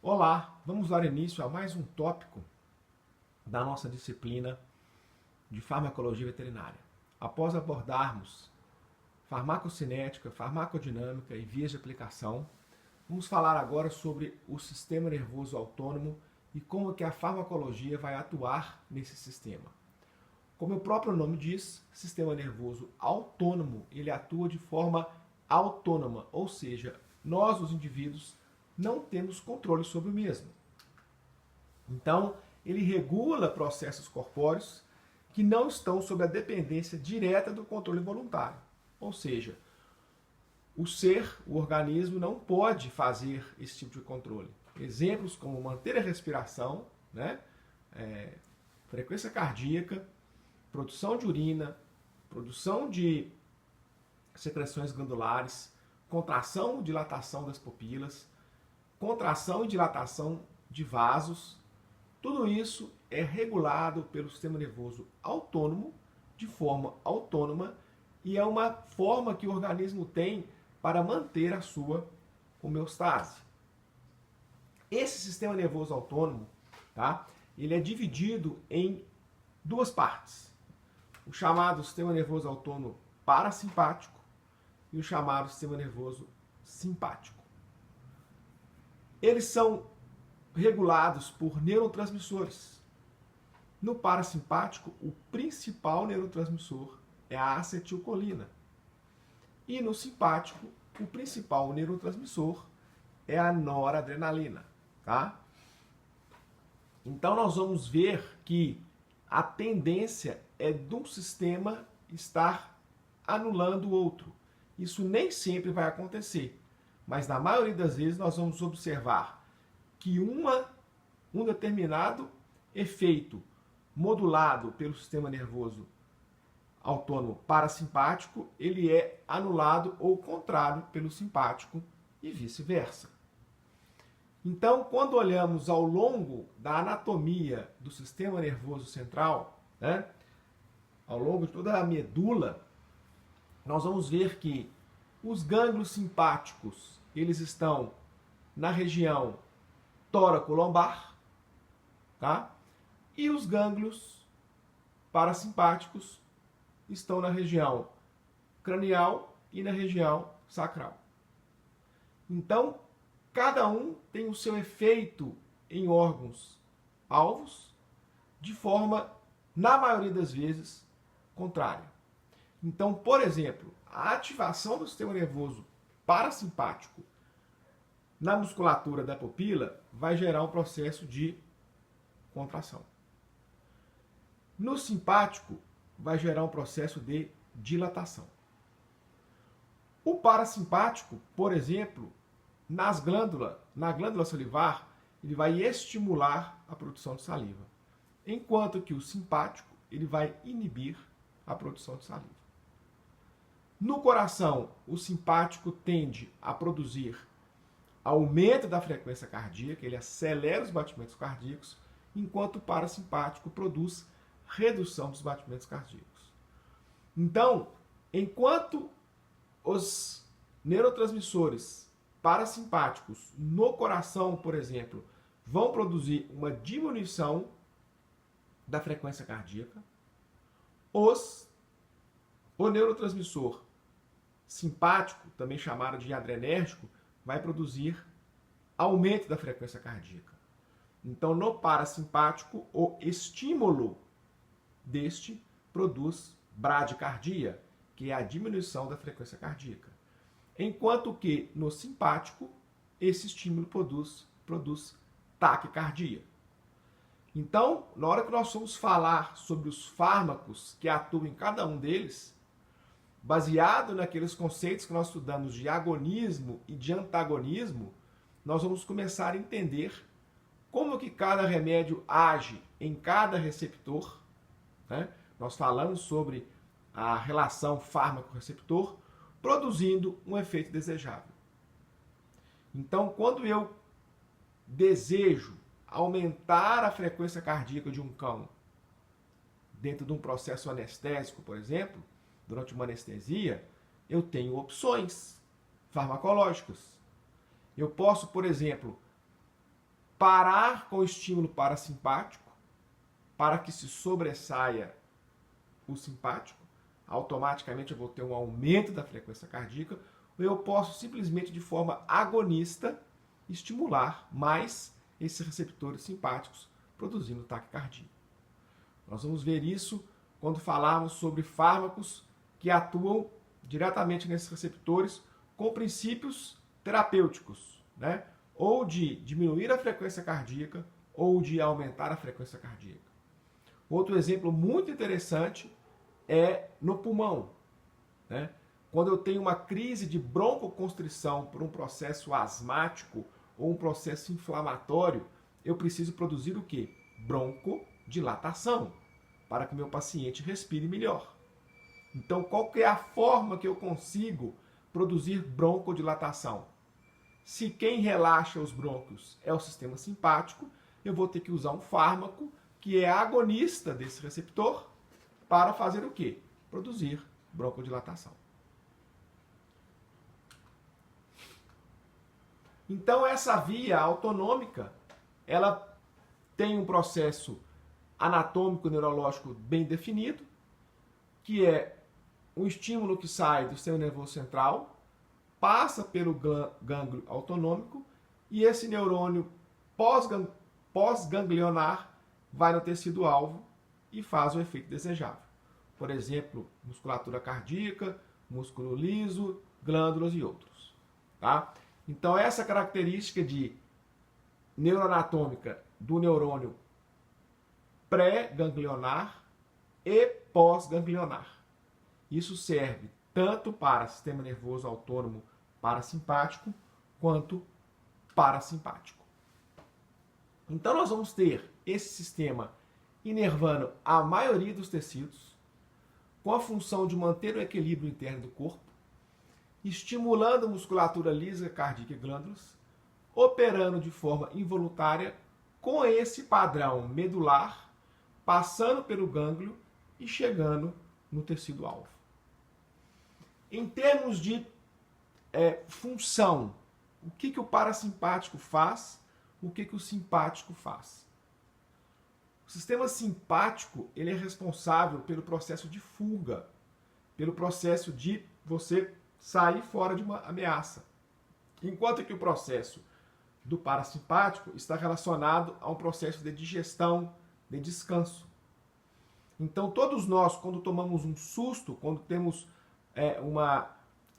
Olá, vamos dar início a mais um tópico da nossa disciplina de farmacologia veterinária. Após abordarmos farmacocinética, farmacodinâmica e vias de aplicação, vamos falar agora sobre o sistema nervoso autônomo e como que a farmacologia vai atuar nesse sistema. Como o próprio nome diz, sistema nervoso autônomo, ele atua de forma autônoma, ou seja, nós, os indivíduos, não temos controle sobre o mesmo. Então, ele regula processos corpóreos que não estão sob a dependência direta do controle voluntário. Ou seja, o organismo não pode fazer esse tipo de controle. Exemplos como manter a respiração, frequência cardíaca, produção de urina, produção de secreções glandulares, contração e dilatação das pupilas, contração e dilatação de vasos, tudo isso é regulado pelo sistema nervoso autônomo, de forma autônoma, e é uma forma que o organismo tem para manter a sua homeostase. Esse sistema nervoso autônomo, ele é dividido em duas partes. O chamado sistema nervoso autônomo parasimpático e o chamado sistema nervoso simpático. Eles são regulados por neurotransmissores. No parasimpático, o principal neurotransmissor é a acetilcolina. E no simpático, o principal neurotransmissor é a noradrenalina. Então nós vamos ver que a tendência é de um sistema estar anulando o outro. Isso nem sempre vai acontecer. Mas na maioria das vezes nós vamos observar que um determinado efeito modulado pelo sistema nervoso autônomo parasimpático, ele é anulado ou contrário pelo simpático e vice-versa. Então, quando olhamos ao longo da anatomia do sistema nervoso central, ao longo de toda a medula, nós vamos ver que os gânglios simpáticos, eles estão na região tóraco-lombar, E os gânglios parasimpáticos estão na região cranial e na região sacral. Então, cada um tem o seu efeito em órgãos alvos, de forma, na maioria das vezes, contrária. Então, por exemplo, a ativação do sistema nervoso parasimpático na musculatura da pupila vai gerar um processo de contração. No simpático, vai gerar um processo de dilatação. O parasimpático, por exemplo, na glândula salivar, ele vai estimular a produção de saliva, enquanto que o simpático, ele vai inibir a produção de saliva. No coração, o simpático tende a produzir aumento da frequência cardíaca, ele acelera os batimentos cardíacos, enquanto o parasimpático produz redução dos batimentos cardíacos. Então, enquanto os neurotransmissores parasimpáticos no coração, por exemplo, vão produzir uma diminuição da frequência cardíaca, o neurotransmissor simpático, também chamado de adrenérgico, vai produzir aumento da frequência cardíaca. Então, no parasimpático, o estímulo deste produz bradicardia, que é a diminuição da frequência cardíaca. Enquanto que no simpático, esse estímulo produz taquicardia. Então, na hora que nós formos falar sobre os fármacos que atuam em cada um deles, baseado naqueles conceitos que nós estudamos de agonismo e de antagonismo, nós vamos começar a entender como que cada remédio age em cada receptor. Nós falamos sobre a relação fármaco-receptor, produzindo um efeito desejável. Então, quando eu desejo aumentar a frequência cardíaca de um cão dentro de um processo anestésico, por exemplo, durante uma anestesia, eu tenho opções farmacológicas. Eu posso, por exemplo, parar com o estímulo parasimpático para que se sobressaia o simpático. Automaticamente eu vou ter um aumento da frequência cardíaca, ou eu posso simplesmente de forma agonista estimular mais esses receptores simpáticos, produzindo taquicardia. Nós vamos ver isso quando falarmos sobre fármacos que atuam diretamente nesses receptores com princípios terapêuticos, né? Ou de diminuir a frequência cardíaca ou de aumentar a frequência cardíaca. Outro exemplo muito interessante é no pulmão, né? Quando eu tenho uma crise de broncoconstrição por um processo asmático ou um processo inflamatório, eu preciso produzir o quê? Broncodilatação, para que meu paciente respire melhor. Então, qual que é a forma que eu consigo produzir broncodilatação? Se quem relaxa os brônquios é o sistema simpático, eu vou ter que usar um fármaco que é agonista desse receptor para fazer o quê? Produzir broncodilatação. Então, essa via autonômica, ela tem um processo anatômico neurológico bem definido, que é um estímulo que sai do sistema nervoso central, passa pelo gânglio autonômico e esse neurônio pós-ganglionar vai no tecido-alvo e faz o efeito desejável. Por exemplo, musculatura cardíaca, músculo liso, glândulas e outros. Tá? Então, essa característica de neuroanatômica do neurônio pré-ganglionar e pós-ganglionar. Isso serve tanto para sistema nervoso autônomo parasimpático quanto parasimpático. Então, nós vamos ter esse sistema inervando a maioria dos tecidos, com a função de manter o equilíbrio interno do corpo, estimulando a musculatura lisa, cardíaca e glândulas, operando de forma involuntária com esse padrão medular, passando pelo gânglio e chegando no tecido-alvo. Em termos de função, o que o parasimpático faz, o que o simpático faz? O sistema simpático ele é responsável pelo processo de fuga, pelo processo de você sair fora de uma ameaça. Enquanto que o processo do parasimpático está relacionado a um processo de digestão, de descanso. Então, todos nós, quando tomamos um susto, quando temos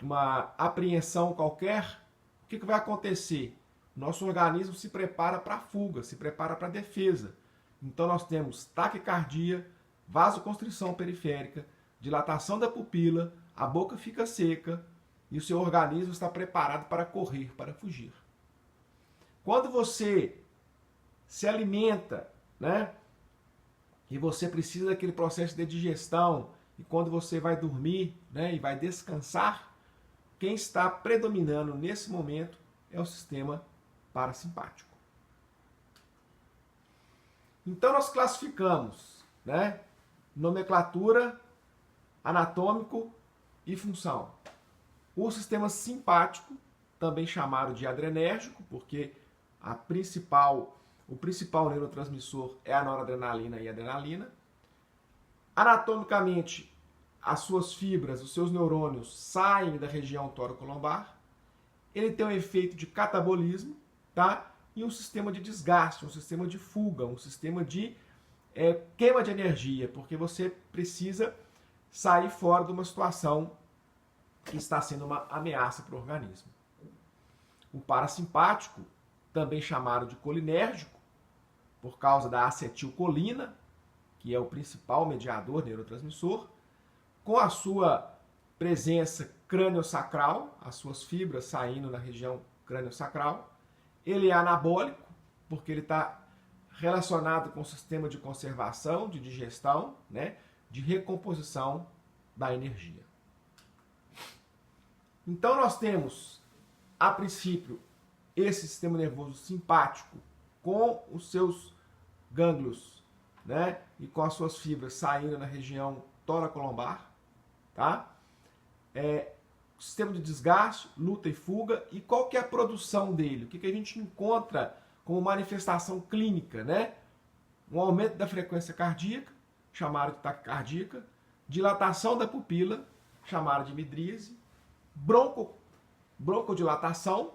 uma apreensão qualquer, o que vai acontecer? Nosso organismo se prepara para a fuga, se prepara para a defesa. Então, nós temos taquicardia, vasoconstrição periférica, dilatação da pupila, a boca fica seca e o seu organismo está preparado para correr, para fugir. Quando você se alimenta, né, e você precisa daquele processo de digestão, e quando você vai dormir, né, e vai descansar, quem está predominando nesse momento é o sistema parasimpático. Então nós classificamos, né, nomenclatura, anatômico e função. O sistema simpático, também chamado de adrenérgico, porque o principal neurotransmissor é a noradrenalina e a adrenalina. Anatomicamente, as suas fibras, os seus neurônios saem da região torocolombar. Ele tem um efeito de catabolismo, tá? E um sistema de desgaste, um sistema de fuga, um sistema de queima de energia, porque você precisa sair fora de uma situação que está sendo uma ameaça para o organismo. O parasimpático, também chamado de colinérgico, por causa da acetilcolina, que é o principal mediador neurotransmissor, com a sua presença crânio-sacral, as suas fibras saindo na região crânio-sacral. Ele é anabólico, porque ele está relacionado com o sistema de conservação, de digestão, né, de recomposição da energia. Então nós temos, a princípio, esse sistema nervoso simpático com os seus gânglios, né, e com as suas fibras saindo na região torocolombar, tá? Sistema de desgaste, luta e fuga. E qual que é a produção dele? O que a gente encontra como manifestação clínica, né? Um aumento da frequência cardíaca, chamada de taquicardíaca, dilatação da pupila, chamada de midríase, broncodilatação,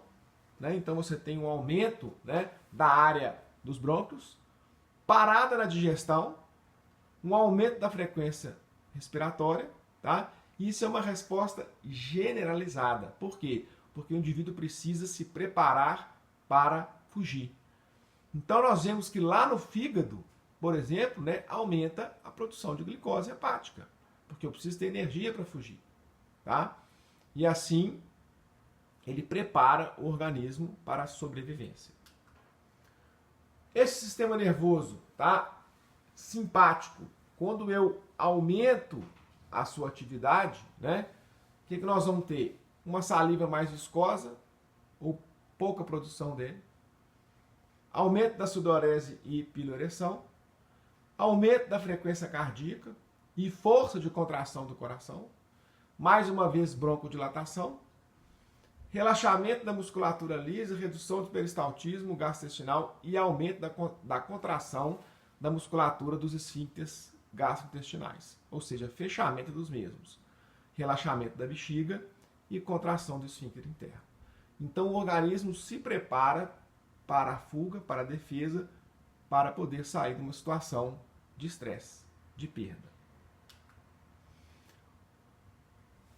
né? Então você tem um aumento, né, da área dos brônquios, parada na digestão, um aumento da frequência respiratória, tá? Isso é uma resposta generalizada. Por quê? Porque o indivíduo precisa se preparar para fugir. Então nós vemos que lá no fígado, por exemplo, né, aumenta a produção de glicose hepática, porque eu preciso ter energia para fugir, tá? E assim ele prepara o organismo para a sobrevivência. Esse sistema nervoso, tá, simpático, quando eu aumento a sua atividade, né, o que nós vamos ter? Uma saliva mais viscosa ou pouca produção dele, aumento da sudorese e piloereção, aumento da frequência cardíaca e força de contração do coração, mais uma vez broncodilatação, relaxamento da musculatura lisa, redução do peristaltismo gastrointestinal e aumento da contração da musculatura dos esfíncteres gastrointestinais, ou seja, fechamento dos mesmos, relaxamento da bexiga e contração do esfíncter interno. Então o organismo se prepara para a fuga, para a defesa, para poder sair de uma situação de estresse, de perda.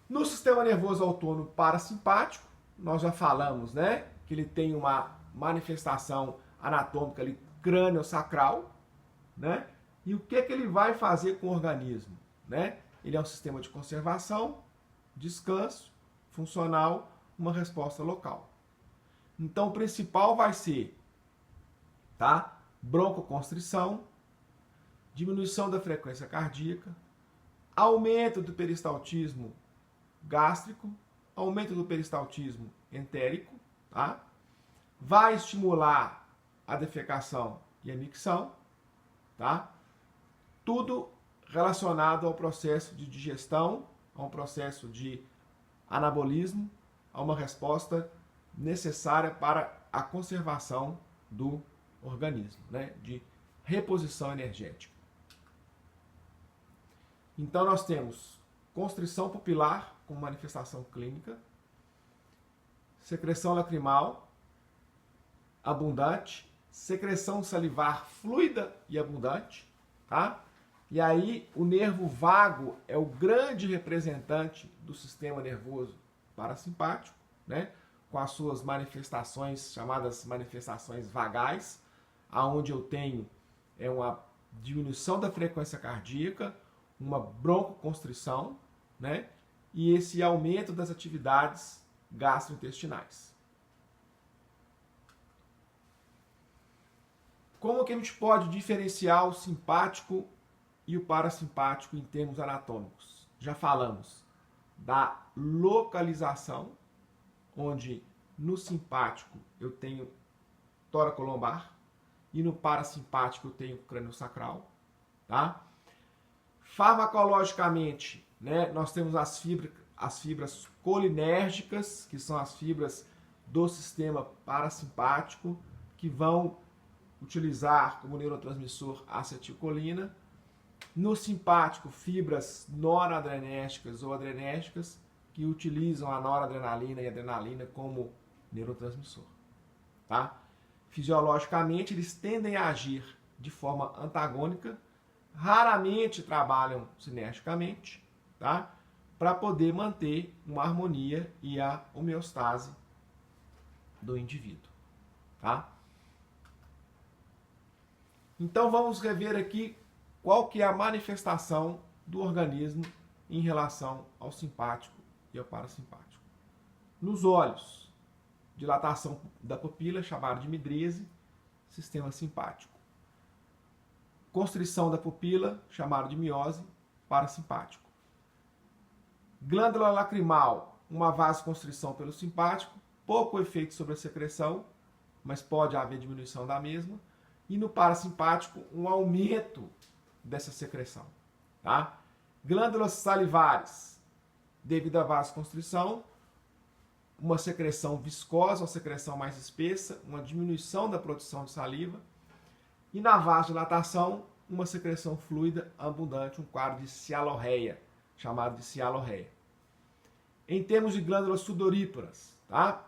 No sistema nervoso autônomo parasimpático, nós já falamos, né, que ele tem uma manifestação anatômica ali, crânio-sacral, né? E o que ele vai fazer com o organismo, né? Ele é um sistema de conservação, descanso, funcional, uma resposta local. Então o principal vai ser, tá? Broncoconstrição, diminuição da frequência cardíaca, aumento do peristaltismo gástrico, aumento do peristaltismo entérico, tá? Vai estimular a defecação e a micção, tá? Tudo relacionado ao processo de digestão, a um processo de anabolismo, a uma resposta necessária para a conservação do organismo, né? De reposição energética. Então nós temos constrição pupilar com manifestação clínica, secreção lacrimal abundante, secreção salivar fluida e abundante, tá? E aí o nervo vago é o grande representante do sistema nervoso parasimpático, né? Com as suas manifestações chamadas manifestações vagais, aonde eu tenho uma diminuição da frequência cardíaca, uma broncoconstrição, né? E esse aumento das atividades gastrointestinais. Como que a gente pode diferenciar o simpático e o parasimpático em termos anatômicos? Já falamos da localização, onde no simpático eu tenho tóraco-lombar e no parasimpático eu tenho crânio-sacral, tá? Farmacologicamente, né, nós temos as fibras colinérgicas, que são as fibras do sistema parasimpático, que vão utilizar como neurotransmissor a acetilcolina. No simpático, fibras noradrenérgicas ou adrenérgicas, que utilizam a noradrenalina e a adrenalina como neurotransmissor. Tá? Fisiologicamente, eles tendem a agir de forma antagônica, raramente trabalham sinergicamente, tá? Para poder manter uma harmonia e a homeostase do indivíduo. Tá? Então vamos rever aqui qual que é a manifestação do organismo em relação ao simpático e ao parasimpático. Nos olhos, dilatação da pupila, chamada de midríase, sistema simpático. Constrição da pupila, chamada de miose, parasimpático. Glândula lacrimal, uma vasoconstrição pelo simpático, pouco efeito sobre a secreção, mas pode haver diminuição da mesma. E no parasimpático, um aumento dessa secreção. Tá? Glândulas salivares, devido à vasoconstrição, uma secreção viscosa, uma secreção mais espessa, uma diminuição da produção de saliva. E na vasodilatação, uma secreção fluida abundante, um quadro de cialorreia, chamado de cialorreia. Em termos de glândulas sudoríparas, tá?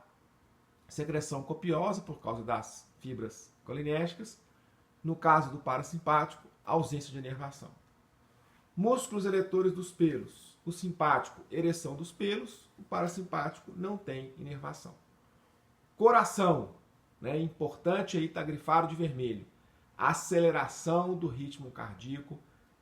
Secreção copiosa por causa das fibras colinérgicas. No caso do parasimpático, ausência de inervação. Músculos eretores dos pelos. O simpático, ereção dos pelos. O parasimpático não tem inervação. Coração, né? Importante aí, tá grifado de vermelho. Aceleração do ritmo cardíaco,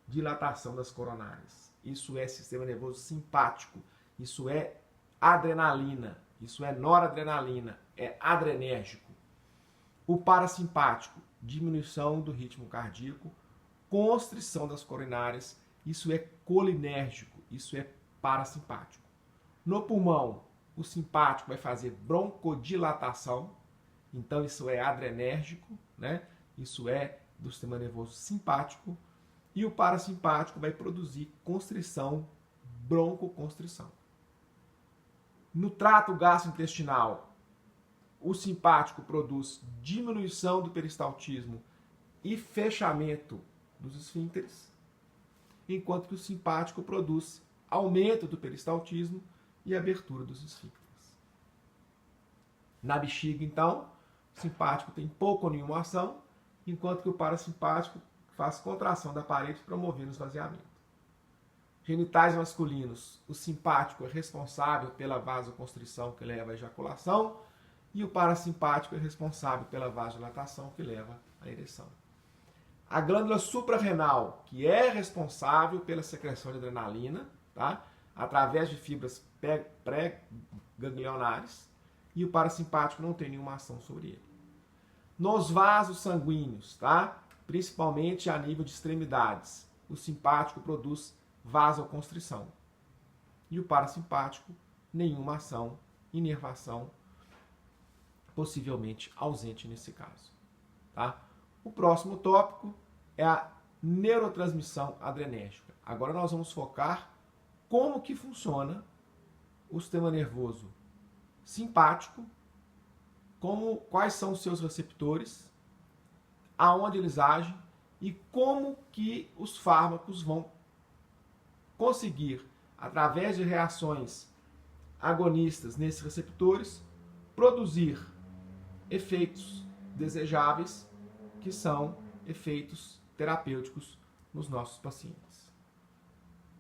dilatação das coronárias. Isso é sistema nervoso simpático. Isso é adrenalina. Isso é noradrenalina. É adrenérgico. O parasimpático, diminuição do ritmo cardíaco, constrição das coronárias. Isso é colinérgico. Isso é parasimpático. No pulmão, o simpático vai fazer broncodilatação. Então, isso é adrenérgico, né? Isso é do sistema nervoso simpático. E o parasimpático vai produzir constrição, broncoconstrição. No trato gastrointestinal, o simpático produz diminuição do peristaltismo e fechamento dos esfíncteres, enquanto que o simpático produz aumento do peristaltismo e abertura dos esfíncteres. Na bexiga, então, o simpático tem pouca ou nenhuma ação, enquanto que o parasimpático faz contração da parede promovendo o esvaziamento. Genitais masculinos, o simpático é responsável pela vasoconstrição que leva à ejaculação e o parasimpático é responsável pela vasodilatação que leva à ereção. A glândula suprarrenal, que é responsável pela secreção de adrenalina, tá? Através de fibras pré-ganglionares, e o parasimpático não tem nenhuma ação sobre ele. Nos vasos sanguíneos, tá? Principalmente a nível de extremidades, o simpático produz vasoconstrição. E o parasimpático, nenhuma ação, inervação, possivelmente ausente nesse caso. Tá? O próximo tópico é a neurotransmissão adrenérgica. Agora nós vamos focar como que funciona o sistema nervoso simpático, quais são os seus receptores, aonde eles agem e como que os fármacos vão conseguir, através de reações agonistas nesses receptores, produzir efeitos desejáveis, que são efeitos terapêuticos nos nossos pacientes.